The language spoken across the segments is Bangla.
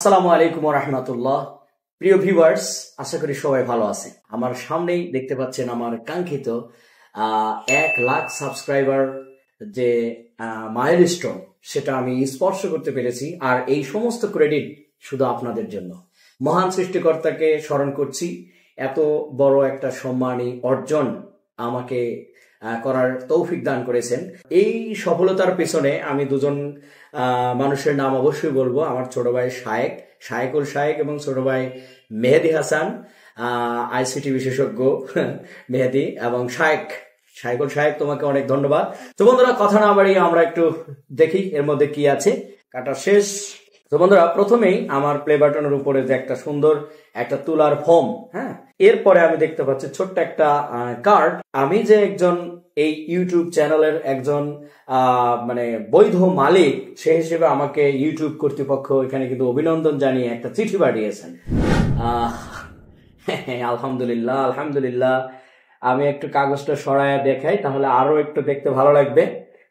আসসালামু আলাইকুম ওয়া রাহমাতুল্লাহ। প্রিয় ভিউয়ার্স, আশা করি সবাই ভালো আছেন। আমার সামনেই দেখতে পাচ্ছেন আমার কাঙ্ক্ষিত 1 লাখ সাবস্ক্রাইবার যে মাইলস্টোন, সেটা আমি স্পর্শ করতে পেরেছি। আর এই সমস্ত ক্রেডিট শুধু আপনাদের জন্য। মহান সৃষ্টিকর্তাকে স্মরণ করছি, এত বড় একটা সম্মানী অর্জন আমাকে করার তৌফিক দান করেছেন। এই সফলতার পেছনে আমি দুজন মানুষের নাম অবশ্যই বলবো। আমার ছোট ভাই শায়েকুল শায়েক এবং ছোট ভাই মেহেদি হাসান, আইসিটি বিশেষজ্ঞ মেহেদি এবং শায়েকুল শায়েক, তোমাকে অনেক ধন্যবাদ। তো বন্ধুরা, কথা না বাড়িয়ে আমরা একটু দেখি এর মধ্যে কি আছে। কাটা শেষ। তো বন্ধুরা, প্রথমেই আমার প্লে বাটনের উপরে যে একটা সুন্দর একটা তুলার ফোম, হ্যাঁ, এরপরে আমি দেখতে পাচ্ছি ছোট্ট একটা কার্ড। আমি যে একজন এই ইউটিউব চ্যানেলের একজন মানে বৈধ মালিক, সে হিসেবে আমাকে ইউটিউব কর্তৃপক্ষ এখানে কিন্তু অভিনন্দন জানিয়ে একটা চিঠি পাঠিয়েছেন। আলহামদুলিল্লাহ আলহামদুলিল্লাহ। আমি একটু কাগজটা সরায় দেখাই, তাহলে আরো একটু দেখতে ভালো লাগবে।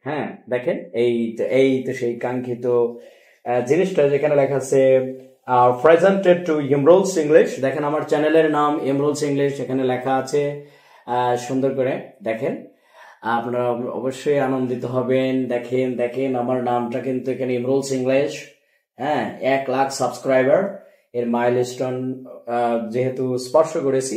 হ্যাঁ, দেখেন, এই তো সেই কাঙ্ক্ষিত জিনিসটা, যেখানে লেখা আছে প্রেজেন্টেড টু এমরোলস ইংলিশ। দেখেন, আমার চ্যানেলের নাম এমরোলস ইংলিশ, এখানে লেখা আছে সুন্দর করে। দেখেন, আপনারা অবশ্যই আনন্দিত হবেন। দেখেন দেখেন, আমার নামটা কিন্তু এখানে এমরোলস ইংলিশ। হ্যাঁ, 1 লাখ সাবস্ক্রাইবার এর মাইলস্টোন যেহেতু স্পর্শ করেছি,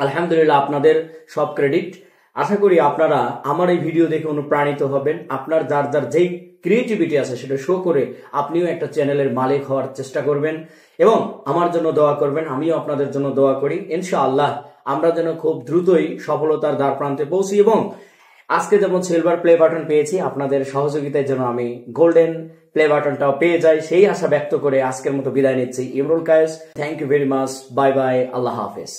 আলহামদুলিল্লাহ। আপনাদের সব ক্রেডিট। আশা করি আপনারা আমার এই ভিডিও দেখে অনুপ্রাণিত হবেন। আপনার যার যার যেই ক্রিয়েটিভিটি আছে সেটা শো করে আপনিও একটা চ্যানেলের মালিক হওয়ার চেষ্টা করবেন এবং আমার জন্য দোয়া করবেন। আমিও আপনাদের জন্য দোয়া করি। ইনশাআল্লাহ আমরা যেন খুব দ্রুতই সফলতার দ্বার প্রান্তে পৌঁছি এবং আজকে যেমন সিলভার প্লে বাটন পেয়েছি, আপনাদের সহযোগিতায় যেন আমি গোল্ডেন প্লে বাটনটাও পেয়ে যাই, সেই আশা ব্যক্ত করে আজকের মতো বিদায় নিচ্ছি। Imrul Kayes, thank you very much. Bye bye, আল্লাহ হাফেজ।